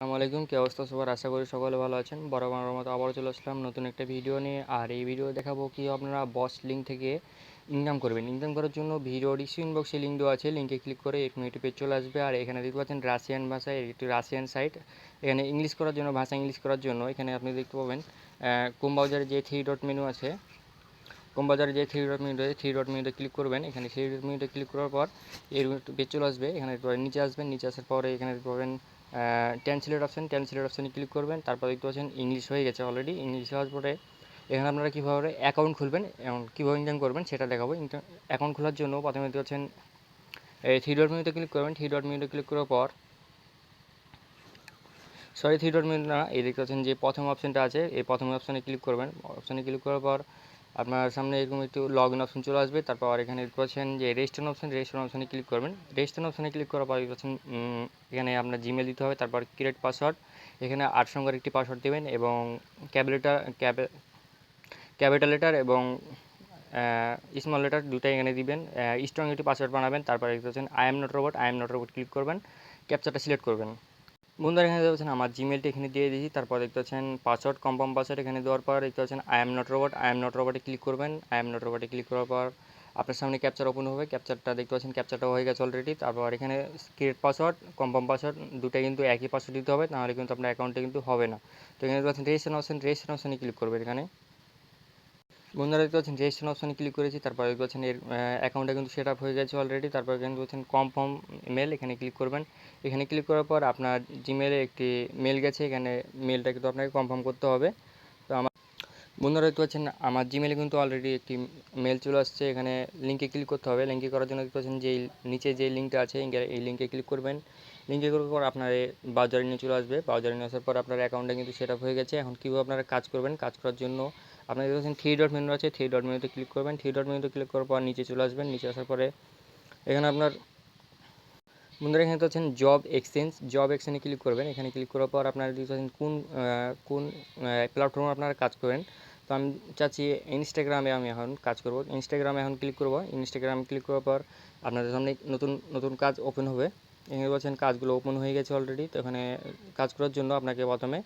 আসসালামু আলাইকুম, কি অবস্থা সবার? আশা করি সকলে ভালো আছেন। বরাবরের মতো আবারও চলে আসলাম নতুন একটা ভিডিও নিয়ে। আর এই ভিডিও দেখাবো কি আপনারা বস লিঙ্ক থেকে ইনকাম করবেন। ইনকাম করার জন্য ভিডিও ডিসক্রিপশন বক্সে লিঙ্ক দেওয়া আছে, লিঙ্কে ক্লিক করে এরকম একটি পেজ চলে আসবে। আর এখানে দেখতে পাচ্ছেন রাশিয়ান ভাষায় একটি রাশিয়ান সাইট। এখানে ইংলিশ করার জন্য, ভাষা ইংলিশ করার জন্য এখানে আপনি দেখতে পাবেন ব্রাউজারে যে থ্রি ডট মেনু আছে, বাজারে যে থ্রি ডট মেনুতে ক্লিক করবেন। এখানে থ্রি ডট মেনুতে ক্লিক করার পর এর পেজ চলে আসবে। এখানে নিচে আসবেন, নিচে আসার পরে এখানে দেখতে পাবেন ট্রান্সলেট অপশানে ক্লিক করবেন। তারপর দেখতে পাচ্ছেন ইংলিশ হয়ে গেছে অলরেডি। ইংলিশ হওয়ার পরে এখানে আপনারা কীভাবে অ্যাকাউন্ট খুলবেন এবং কীভাবে ইনকাম করবেন সেটা দেখাবো। অ্যাকাউন্ট খোলার জন্য প্রথমে দেখতে পাচ্ছেন এই থ্রি ডট মেনুতে ক্লিক করবেন। থ্রি ডট মেনুতে ক্লিক করার পর থ্রি ডট মেনু না, এই দেখতে পাচ্ছেন যে প্রথম অপশানটা আছে, এই প্রথম অপশানে ক্লিক করবেন। অপশানে ক্লিক করার পর আপনার সামনে এরকম একটু লগ ইন অপশন চলে আসবে। তারপর এখানে দেখতে পাচ্ছেন যে রেজিস্ট্রেশন অপশানে ক্লিক করবেন। রেজিস্ট্রেশন অপশানে ক্লিক করার পর দেখতে পাচ্ছেন এখানে আপনার জিমেল দিতে হবে। তারপর ক্রিয়েট পাসওয়ার্ড, এখানে 8 সংখ্যার একটি পাসওয়ার্ড দেবেন এবং ক্যাপিটাল লেটার এবং স্মল লেটার দুটাই এখানে দিবেন। স্ট্রং একটি পাসওয়ার্ড বানাবেন। তারপর দেখতে পাচ্ছেন I am not robot click করবেন, ক্যাপচারটা সিলেক্ট করবেন। বন্ধুরা এখানে দেখতে পাচ্ছেন আমার জিমেলটা এখানে দিয়ে দিয়েছি। তারপর দেখতে পাচ্ছেন পাসওয়ার্ড, কনফার্ম পাসওয়ার্ড এখানে দেওয়ার পর দেখতে পাচ্ছেন আই এম নট রোবটে ক্লিক করবেন। আই এম নট রোবটে ক্লিক করার পর আপনার সামনে ক্যাপচার ওপেন হবে। ক্যাপচারটা দেখতে পাচ্ছেন, ক্যাপচারটা হয়ে গেছে অলরেডি। তারপর এখানে ক্রিয়েট পাসওয়ার্ড, কনফার্ম পাসওয়ার্ড দুটাই কিন্তু একই পাসওয়ার্ড দিতে হবে, নাহলে কিন্তু আপনার অ্যাকাউন্টে কিন্তু হবে না। তো এখানে দেখতে পাচ্ছেন রেজিস্ট্রেশন অপশানে ক্লিক করবেন। এখানে বন্ধুরা দেখতে পাচ্ছেন রেজিস্ট্রেশন অপশানে ক্লিক করেছি। তারপর দেখতে পাচ্ছেন এর অ্যাকাউন্টটা কিন্তু সেট আপ হয়ে গেছে অলরেডি। তারপর এখানে বলছেন কনফার্ম মেল, এখানে ক্লিক করবেন। এখানে ক্লিক করার পর আপনার জিমেলে একটি মেল গেছে, এখানে মেলটা কিন্তু আপনাকে কনফার্ম করতে হবে। তো আমার বন্ধুরা দেখতে পাচ্ছেন আমার জিমেলে কিন্তু অলরেডি একটি মেল চলে আসছে। এখানে লিঙ্কে ক্লিক করতে হবে। লিঙ্কে করার জন্য দেখতে পাচ্ছেন যে নিচে যে লিঙ্কটা আছে এই লিঙ্কে ক্লিক করবেন। লিঙ্কে করার পর আপনার ব্রাউজারে নিয়ে চলে আসবে। ব্রাউজারে নিয়ে আসার পর আপনার অ্যাকাউন্টটা কিন্তু সেট আপ হয়ে গেছে। এখন কীভাবে আপনারা কাজ করবেন, কাজ করার জন্য আপনারা দেখতে পাচ্ছেন থ্রি ডট মেনু আছে, থ্রি ডট মেনুতে ক্লিক করবেন। থ্রি ডট মেনুতে ক্লিক করার পর নিচে চলে আসবেন। নিচে আসার পরে এখানে আপনার বন্ধুরা এখানে দেখতে পাচ্ছেন জব এক্সচেঞ্জে ক্লিক করবেন। এখানে ক্লিক করার পর আপনারা দেখতে পাচ্ছেন কোন প্ল্যাটফর্মে আপনারা কাজ করবেন। তো আমি চাচ্ছি ইনস্টাগ্রামে আমি এখন কাজ করব। ইনস্টাগ্রামে এখন ক্লিক করব। ইনস্টাগ্রামে ক্লিক করার পর আপনাদের সামনে নতুন নতুন কাজ ওপেন হবে। এখানে বলছেন কাজগুলো ওপেন হয়ে গেছে অলরেডি। তো এখানে কাজ করার জন্য আপনাকে প্রথমে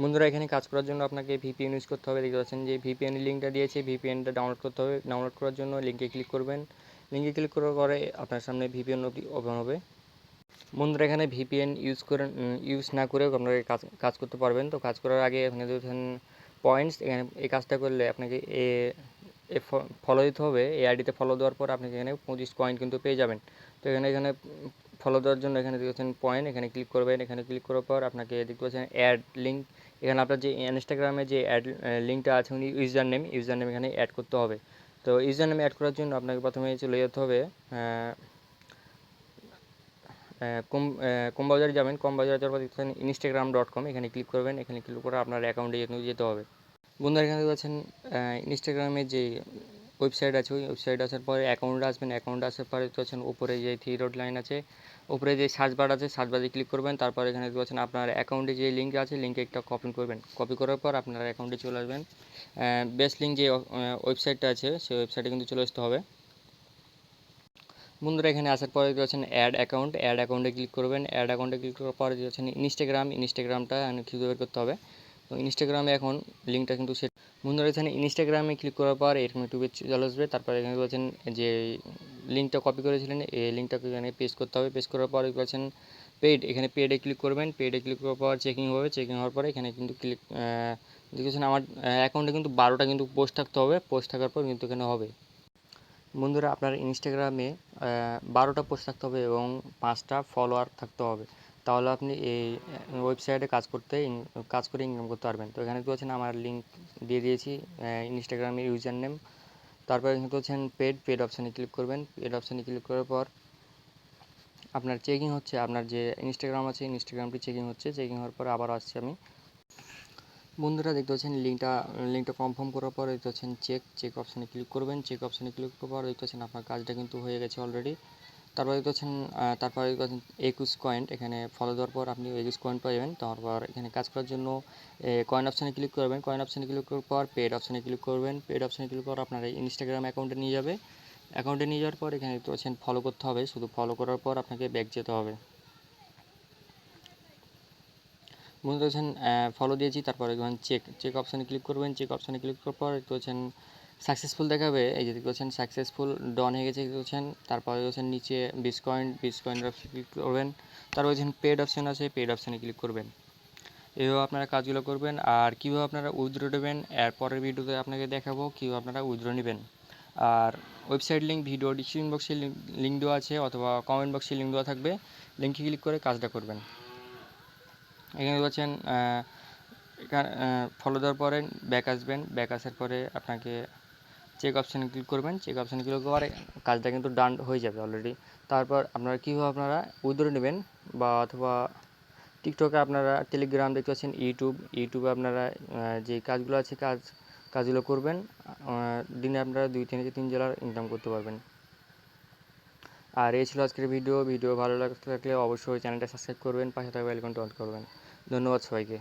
বন্ধুরা এখানে কাজ করার জন্য আপনাকে ভিপিএন ইউজ করতে হবে। দেখতে পাচ্ছেন যে ভিপিএন লিঙ্কটা দিয়েছে, ভিপিএনটা ডাউনলোড করতে হবে। ডাউনলোড করার জন্য লিঙ্কে ক্লিক করবেন। লিঙ্কে ক্লিক করার পরে আপনার সামনে ভিপিএন ওপেন হবে। বন্ধুরা এখানে ভিপিএন ইউজ না করেও আপনারা কাজ করতে পারবেন। তো কাজ করার আগে এখানে দেখছেন পয়েন্টস, এখানে এই কাজটা করলে আপনাকে ফলো দিতে হবে। এই আইডিতে ফলো দেওয়ার পর আপনি এখানে 25 কয়েন কিন্তু পেয়ে যাবেন। তো এখানে ফলো দেওয়ার জন্য এখানে দেখছেন পয়েন্ট, এখানে ক্লিক করবেন। এখানে ক্লিক করার পর আপনাকে দেখতে পাচ্ছেন অ্যাড লিঙ্ক, এখানে আপনার যে ইনস্টাগ্রামে যে অ্যাড লিঙ্কটা আছে উনি ইউজার নেম এখানে অ্যাড করতে হবে। তো ইউজার নেম অ্যাড করার জন্য আপনাকে প্রথমে চলে যেতে হবে বাজারে যাবেন। বাজারে যাওয়ার পর দেখছেন instagram.com, এখানে ক্লিক করবেন। এখানে ক্লিক করে আপনার অ্যাকাউন্টে যেতে হবে। বন্ধুরা এখানে পাচ্ছেন ইনস্টাগ্রামের যে ওয়েবসাইট আছে, ওই ওয়েবসাইট আসার পরে অ্যাকাউন্টে আসবেন। অ্যাকাউন্টে আসার পরে দেখতে পাচ্ছেন উপরে যে থ্রি ডট লাইন আছে, উপরে যে সার্চ বার আছে, সার্চ বারে ক্লিক করবেন। তারপর এখানে দেখতে পাচ্ছেন আপনার অ্যাকাউন্টে যে লিঙ্ক আছে, লিঙ্কে একটা কপি করবেন। কপি করার পর আপনার অ্যাকাউন্টে চলে আসবেন। বেস্ট লিঙ্ক যে ওয়েবসাইটটা আছে সেই ওয়েবসাইটে কিন্তু চলে আসতে হবে। বন্ধুরা এখানে আসার পরে দেখতে পাচ্ছেন অ্যাড অ্যাকাউন্টে ক্লিক করবেন। অ্যাড অ্যাকাউন্টে ক্লিক করার পরে দেখতে পাচ্ছেন ইনস্টাগ্রামটা খুঁজে বের করতে হবে। তো ইনস্টাগ্রামে এখন লিঙ্কটা কিন্তু সেট। বন্ধুরা এখানে ইনস্টাগ্রামে ক্লিক করার পর এরকম একটু চলে আসবে। তারপরে এখানে পাচ্ছেন যে লিঙ্কটা কপি করেছিলেন এই লিঙ্কটাকে এখানে পেস্ট করতে হবে। পেস্ট করার পর দেখতে পাচ্ছেন এখানে পেডে ক্লিক করবেন। পেডে ক্লিক করার পর চেকিং হবে। চেকিং হওয়ার পরে এখানে কিন্তু দেখতেছেন আমার অ্যাকাউন্টে কিন্তু 12টা কিন্তু পোস্ট থাকতে হবে। পোস্ট থাকার পর কিন্তু এখানে হবে। বন্ধুরা আপনার ইনস্টাগ্রামে 12টা পোস্ট থাকতে হবে এবং 5টা ফলোয়ার থাকতে হবে। তাহলে আপনি এই ওয়েবসাইটে কাজ করে ইনকাম করতে পারবেন। তো এখানে দেখতে পাচ্ছেন আমার লিঙ্ক দিয়ে দিয়েছি ইনস্টাগ্রামের ইউজার নেম। তারপরে কিন্তু হচ্ছেন পেড অপশানে ক্লিক করবেন। পেড অপশানে ক্লিক করার পর আপনার চেকিং হচ্ছে, আপনার যে ইনস্টাগ্রাম আছে ইনস্টাগ্রামটি চেকিং হচ্ছে। চেকিং হওয়ার পর আবার আসছি আমি। বন্ধুরা দেখতে পাচ্ছেন লিঙ্কটা কনফার্ম করার পর দেখতে পাচ্ছেন চেক অপশানে ক্লিক করবেন। চেক অপশানে ক্লিক করার পর দেখতে পাচ্ছেন আপনার কাজটা কিন্তু হয়ে গেছে অলরেডি। তারপরে দেখতে পাচ্ছেন 21 কয়েন, এখানে ফলো দেওয়ার পর আপনি 21 কয়েন পাবেন। তারপর এখানে কাজ করার জন্য কয়েন অপশানে ক্লিক করবেন। কয়েন অপশানে ক্লিক করার পর পেড অপশানে ক্লিক করবেন। পেড অপশানে ক্লিক করার আপনার ইনস্টাগ্রাম অ্যাকাউন্টে নিয়ে যাবে। অ্যাকাউন্টে নিয়ে যাওয়ার পর এখানে দেখতে পাচ্ছেন ফলো করতে হবে। শুধু ফলো করার পর আপনাকে ব্যাক যেতে হবে। বন্ধুরা হচ্ছেন ফলো দিয়েছি, তারপরে দেখবেন চেক অপশানে ক্লিক করবেন। চেক অপশানে ক্লিক করার পর দেখতে পাচ্ছেন সাকসেসফুল দেখাবে, এই যে দেখতে পাচ্ছেন সাকসেসফুল ডন হয়ে গেছে দেখতে পাচ্ছেন। তারপরে হচ্ছেন নিচে 20 কয়েনের অপশানে ক্লিক করবেন। তারপর হচ্ছেন পেড অপশান আছে, পেড অপশানে ক্লিক করবেন। এইভাবে আপনারা কাজগুলো করবেন। আর কীভাবে আপনারা উইথড্র দেবেন এর পরের ভিডিওতে আপনাকে দেখাবো কীভাবে আপনারা উইথড্র নেবেন। আর ওয়েবসাইট লিঙ্ক ভিডিও ডিসক্রিপশন বক্সে লিঙ্ক দেওয়া আছে, অথবা কমেন্ট বক্সে লিঙ্ক দেওয়া থাকবে, লিঙ্কে ক্লিক করে কাজটা করবেন। এখানে পাচ্ছেন এখানে ফলো দেওয়ার পরে ব্যাক আসবেন। ব্যাক আসার পরে আপনাকে চেক অপশানে ক্লিক করবেন। চেক অপশানে ক্লিক করার কাজটা কিন্তু ডান হয়ে যাবে অলরেডি। তারপর আপনারা কীভাবে আপনারা উইথড্র নেবেন, বা অথবা টিকটকে আপনারা, টেলিগ্রাম দেখতে পাচ্ছেন, ইউটিউবে আপনারা যে কাজগুলো আছে কাজগুলো করবেন। দিনে আপনারা $2 থেকে $3 ইনকাম করতে পারবেন। আর এই ছিল আজকের ভিডিও ভালো লাগলে অবশ্যই চ্যানেলটা সাবস্ক্রাইব করবেন, পাশে থাকা বেল আইকনটা অন করবেন। ধন্যবাদ সবাইকে।